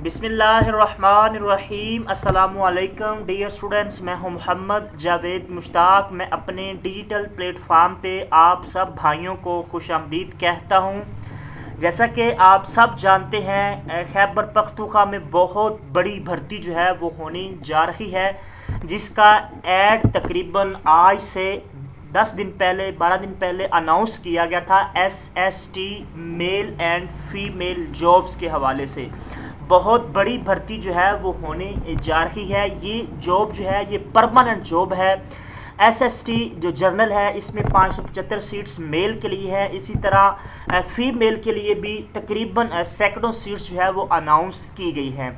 बिस्मिल्लाहिर्रहमानिर्रहीम अस्सलामुअलैकुम dear students, मैं हूं मोहम्मद जावेद मुश्ताक। मैं अपने डिजिटल प्लेटफार्म पे आप सब भाइयों को खुशामदीद कहता हूं। जैसा कि आप सब जानते हैं, खैबर पख्तूनख्वा में बहुत बड़ी भर्ती जो है वो होने जा रही है, जिसका ऐड तकरीबन आज से 10 दिन पहले 12 दिन पहले अनाउंस किया गया था SST male and female jobs के हवाले से। बहुत बड़ी भर्ती जो है वो होने जा रही है। ये जॉब जो है ये परमानेंट जॉब है। SST जो जर्नल है इसमें 575 सीट्स मेल के लिए है। इसी तरह फीमेल के लिए भी तकरीबन सैकड़ों सीट्स जो है वो अनाउंस की गई हैं।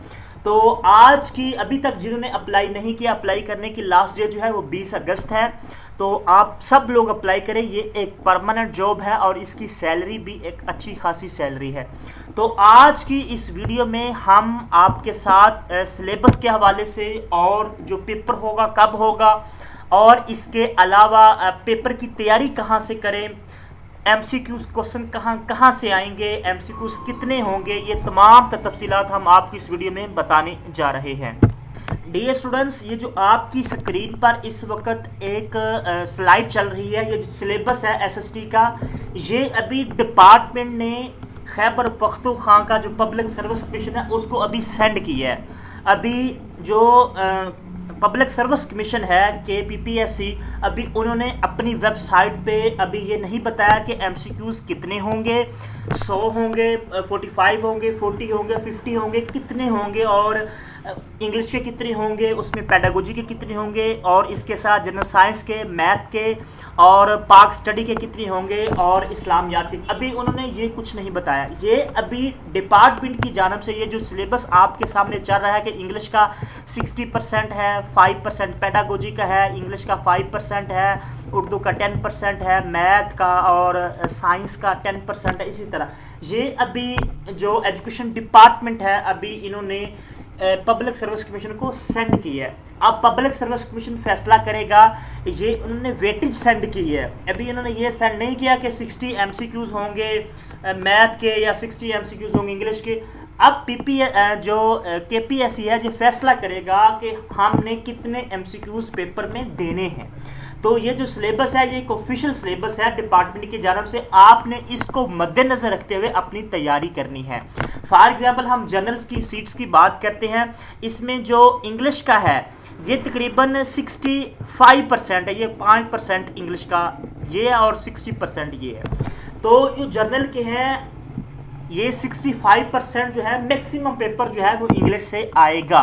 तो आज की अभी तक जिन्होंने अप्लाई नहीं किया, अप्लाई करने की लास्ट डेट जो है वो 20 अगस्त है। तो आप सब लोग अप्लाई करें। ये एक परमानेंट जॉब है और इसकी सैलरी भी एक अच्छी खासी सैलरी है। तो आज की इस वीडियो में हम आपके साथ सिलेबस के हवाले से और जो पेपर होगा कब होगा और इसके अलावा पेपर की तैयारी कहाँ से करें, MCQs क्वेश्चन कहाँ से आएंगे, MCQs कितने होंगे, ये तमाम तफसीलात हम आपकी इस वीडियो में बताने जा रहे हैं। डियर स्टूडेंट्स, ये जो आपकी स्क्रीन पर इस वक्त एक स्लाइड चल रही है, ये जो सिलेबस है SST का, ये अभी डिपार्टमेंट ने खैबर पख्तूनख्वा का जो पब्लिक सर्विस कमीशन है उसको अभी सेंड किया है। अभी जो पब्लिक सर्विस कमीशन है KPPSC, अभी उन्होंने अपनी वेबसाइट पे अभी ये नहीं बताया कि MCQs कितने होंगे, 100 होंगे, 45 होंगे, 40 होंगे, 50 होंगे, कितने होंगे, और इंग्लिश के कितने होंगे, उसमें पेडागोजी के कितने होंगे, और इसके साथ जनरल साइंस के, मैथ के और पाक स्टडी के कितने होंगे, और इस्लामियात के। अभी उन्होंने ये कुछ नहीं बताया। ये अभी डिपार्टमेंट की जानब से ये जो सिलेबस आपके सामने चल रहा है कि इंग्लिश का 60% है, 5% पेडागोजी का है, इंग्लिश का 5% है, उर्दू का 10% है, मैथ का और साइंस का 10% है। इसी तरह ये अभी जो एजुकेशन डिपार्टमेंट है अभी इन्होंने पब्लिक सर्विस कमीशन को सेंड की है। अब पब्लिक सर्विस कमीशन फैसला करेगा। ये उन्होंने वेटेज सेंड की है। अभी इन्होंने ये सेंड नहीं किया कि 60 MCQs होंगे मैथ के या 60 MCQs होंगे इंग्लिश के। अब जो KPSC है ये फैसला करेगा कि हमने कितने MCQs पेपर में देने हैं। तो ये जो सिलेबस है ये एक ऑफिशियल सिलेबस है डिपार्टमेंट की जानब से। आपने इसको मद्देनजर रखते हुए अपनी तैयारी करनी है। फॉर एग्जांपल हम जनरल्स की सीट्स की बात करते हैं। इसमें जो इंग्लिश का है ये तकरीबन 65% है, ये 5% इंग्लिश का ये है और 60% ये है। तो ये जर्नल के हैं, ये 65% जो है मैक्सिमम पेपर जो है वो इंग्लिश से आएगा।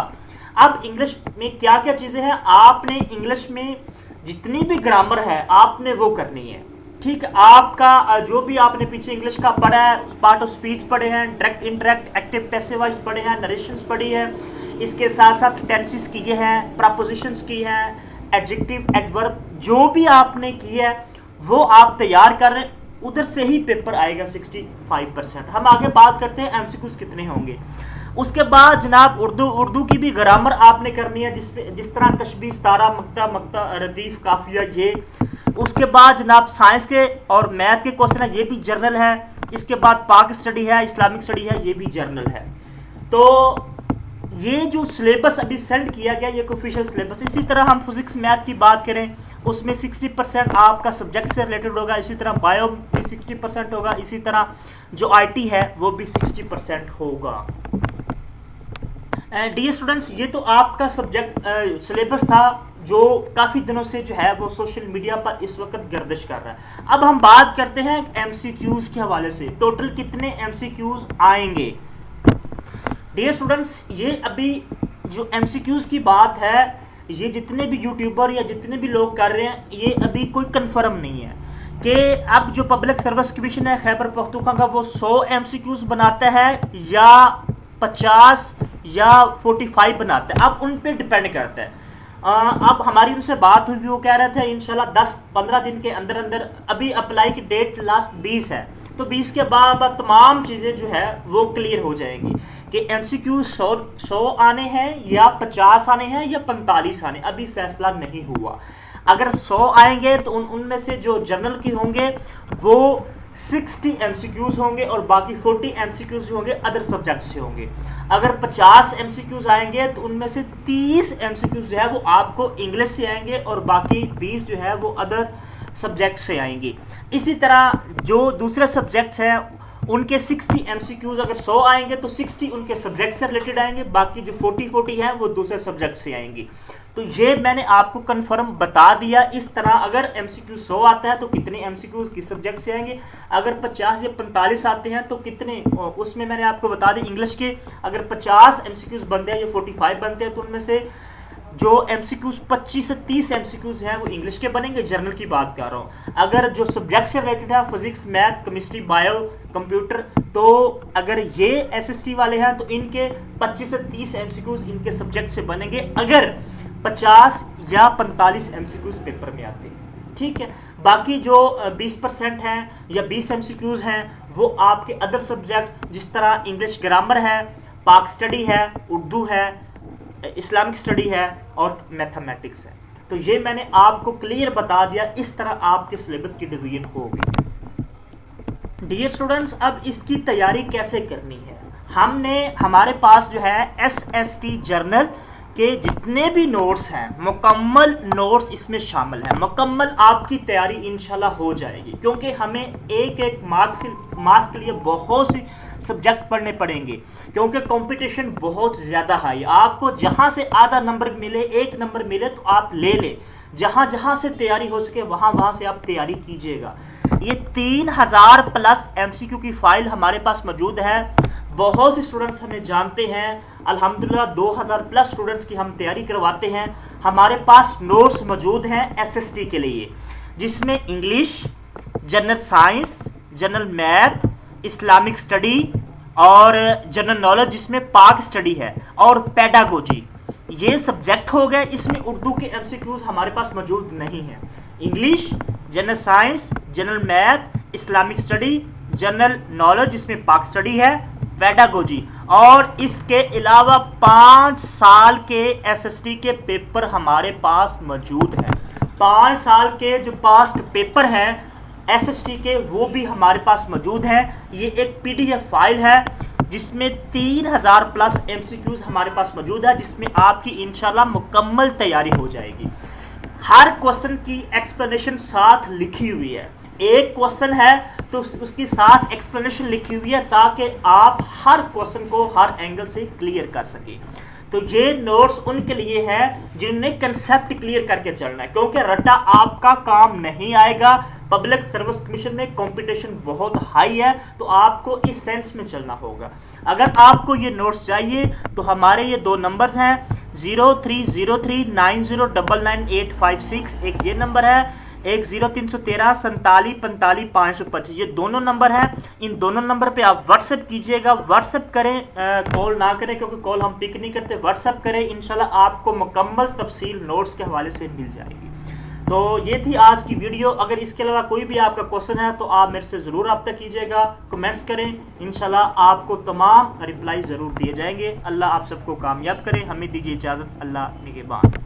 अब इंग्लिश में क्या क्या चीज़ें हैं, आपने इंग्लिश में जितनी भी ग्रामर है आपने वो करनी है। ठीक है, आपका जो भी आपने पीछे इंग्लिश का पढ़ा है, पार्ट ऑफ स्पीच पढ़े हैं, direct indirect active passive voice पढ़े हैं, नरेशंस पढ़ी है, इसके साथ साथ टेंसेस किए हैं, प्रपोजिशंस की हैं, एडजेक्टिव एडवर्ब जो भी आपने की है वो आप तैयार कर रहे हैं। उधर से ही पेपर आएगा 65%। हम आगे बात करते हैं MCQs कितने होंगे। उसके बाद जनाब उर्दू की भी ग्रामर आपने करनी है, जिस तरह तशबीह, तारा, मक्ता, मक्ता, रदीफ, काफिया, ये। उसके बाद जनाब साइंस के और मैथ के क्वेश्चन है, ये भी जर्नल है। इसके बाद पाक स्टडी है, इस्लामिक स्टडी है, ये भी जर्नल है। तो ये जो सिलेबस अभी सेंड किया गया ये ऑफिशियल सिलेबस। इसी तरह हम फिजिक्स मैथ की बात करें, उसमें 60% आपका सब्जेक्ट से रिलेटेड होगा। इसी तरह बायो भी 60% होगा। इसी तरह जो IT है वो भी 60% होगा। डियर स्टूडेंट्स, ये तो आपका सब्जेक्ट सिलेबस था जो काफ़ी दिनों से जो है वो सोशल मीडिया पर इस वक्त गर्दिश कर रहा है। अब हम बात करते हैं MCQs के हवाले से। टोटल कितने MCQs आएंगे। डियर स्टूडेंट्स, ये अभी जो MCQs की बात है ये जितने भी यूट्यूबर या जितने भी लोग कर रहे हैं ये अभी कोई कंफर्म नहीं है कि अब जो पब्लिक सर्विस कमीशन है खैबर पख्तूनख्वा का वो 100 MCQs बनाता है या 50 या 45 बनाते हैं। अब उन पे डिपेंड करता है। अब हमारी उनसे बात हुई, वो कह रहे थे इंशाल्लाह 10-15 दिन के अंदर अंदर। अभी अप्लाई की डेट लास्ट 20 है, तो 20 के बाद तमाम चीज़ें जो है वो क्लियर हो जाएंगी कि MCQ 100 आने हैं या 50 आने हैं या 45 आने। अभी फैसला नहीं हुआ। अगर 100 आएंगे तो उनमें से जो जनरल की होंगे वो 60 MCQs होंगे और बाकी 40 MCQs जो होंगे अदर सब्जेक्ट से होंगे। अगर 50 MCQs आएंगे तो उनमें से 30 MCQs जो है वो आपको इंग्लिश से आएंगे और बाकी 20 जो है वो अदर सब्जेक्ट से आएंगे। इसी तरह जो दूसरे सब्जेक्ट्स हैं उनके 60 MCQs अगर 100 आएंगे तो 60 उनके सब्जेक्ट से रिलेटेड आएंगे, बाकी जो 40 हैं वो दूसरे सब्जेक्ट से आएंगी। तो ये मैंने आपको कंफर्म बता दिया। इस तरह अगर MCQ 100 आता है तो कितने MCQ किस सब्जेक्ट से आएंगे, अगर 50 या 45 आते हैं तो कितने, उसमें मैंने आपको बता दी इंग्लिश के अगर 50 MCQ बनते हैं या 45 बनते हैं तो उनमें से जो MCQs 25 से 30 MCQs हैं वो इंग्लिश के बनेंगे, जर्नल की बात कर रहा हूँ। अगर जो सब्जेक्ट से रिलेटेड है physics, math, chemistry, bio, computer, तो अगर ये SST वाले हैं तो इनके 25 से 30 MCQs इनके सब्जेक्ट से बनेंगे अगर 50 या 45 MCQs पेपर में आते हैं, ठीक है। बाकी जो 20% हैं या 20 MCQs हैं वो आपके अदर सब्जेक्ट जिस तरह इंग्लिश ग्रामर है, पाक स्टडी है, उर्दू है, इस्लामिक स्टडी है और मैथमेटिक्स है। तो ये मैंने आपको क्लियर बता दिया, इस तरह आपके सिलेबस की डिवीजन होगी। डियर स्टूडेंट्स, अब इसकी तैयारी कैसे करनी है, हमारे पास जो है SST जर्नल के जितने भी नोट्स हैं मुकम्मल नोट्स इसमें शामिल हैं। मुकम्मल आपकी तैयारी इंशाल्लाह हो जाएगी, क्योंकि हमें एक मार्क्स के लिए बहुत सी सब्जेक्ट पढ़ने पड़ेंगे, क्योंकि कंपटीशन बहुत ज़्यादा हाई। आपको जहां से आधा नंबर मिले, 1 नंबर मिले तो आप ले ले, जहां से तैयारी हो सके वहां से आप तैयारी कीजिएगा। ये 3000 प्लस MCQ की फाइल हमारे पास मौजूद है। बहुत से स्टूडेंट्स हमें जानते हैं, अल्हम्दुलिल्लाह 2000 प्लस स्टूडेंट्स की हम तैयारी करवाते हैं। हमारे पास नोट्स मौजूद हैं SST के लिए, जिसमें English, general science, general math, Islamic study और जनरल नॉलेज जिसमें पाक स्टडी है और पेडागोजी, ये सब्जेक्ट हो गए। इसमें उर्दू के MCQs हमारे पास मौजूद नहीं है। English, general science, general math, Islamic study, general knowledge जिसमें पाक स्टडी है, पेडागोजी, और इसके अलावा 5 साल के SST के पेपर हमारे पास मौजूद हैं। 5 साल के जो पास्ट पेपर हैं SST के वो भी हमारे पास मौजूद हैं। ये एक PDF फाइल है जिसमें 3000 प्लस MCQs हमारे पास मौजूद है, जिसमें आपकी इंशाल्लाह मुकम्मल तैयारी हो जाएगी। हर क्वेश्चन की एक्सप्लेनेशन साथ लिखी हुई है। एक क्वेश्चन है तो उसकी साथ एक्सप्लेनेशन लिखी हुई है, ताकि आप हर क्वेश्चन को हर एंगल से क्लियर कर सके। तो ये नोट्स उनके लिए है जिन्हें कंसेप्ट क्लियर करके चलना है, क्योंकि रट्टा आपका काम नहीं आएगा। पब्लिक सर्विस कमीशन में कंपटीशन बहुत हाई है, तो आपको इस सेंस में चलना होगा। अगर आपको ये नोट्स चाहिए तो हमारे ये 2 नंबर्स हैं, 030390999856, एक ये नंबर है, एक 0313 47 45 525, ये दोनों नंबर हैं। इन दोनों नंबर पे आप व्हाट्सएप कीजिएगा। व्हाट्सएप करें, कॉल ना करें, क्योंकि कॉल हम पिक नहीं करते। व्हाट्सएप करें, इंशाल्लाह आपको मुकम्मल तफसील नोट्स के हवाले से मिल जाएगी। तो ये थी आज की वीडियो। अगर इसके अलावा कोई भी आपका क्वेश्चन है तो आप मेरे से ज़रूर रब्ता कीजिएगा, कमेंट्स करें, इंशाल्लाह आपको तमाम रिप्लाई ज़रूर दिए जाएंगे। अल्लाह आप सबको कामयाब करें। हमें दीजिए इजाज़त। अल्लाह निगहबान।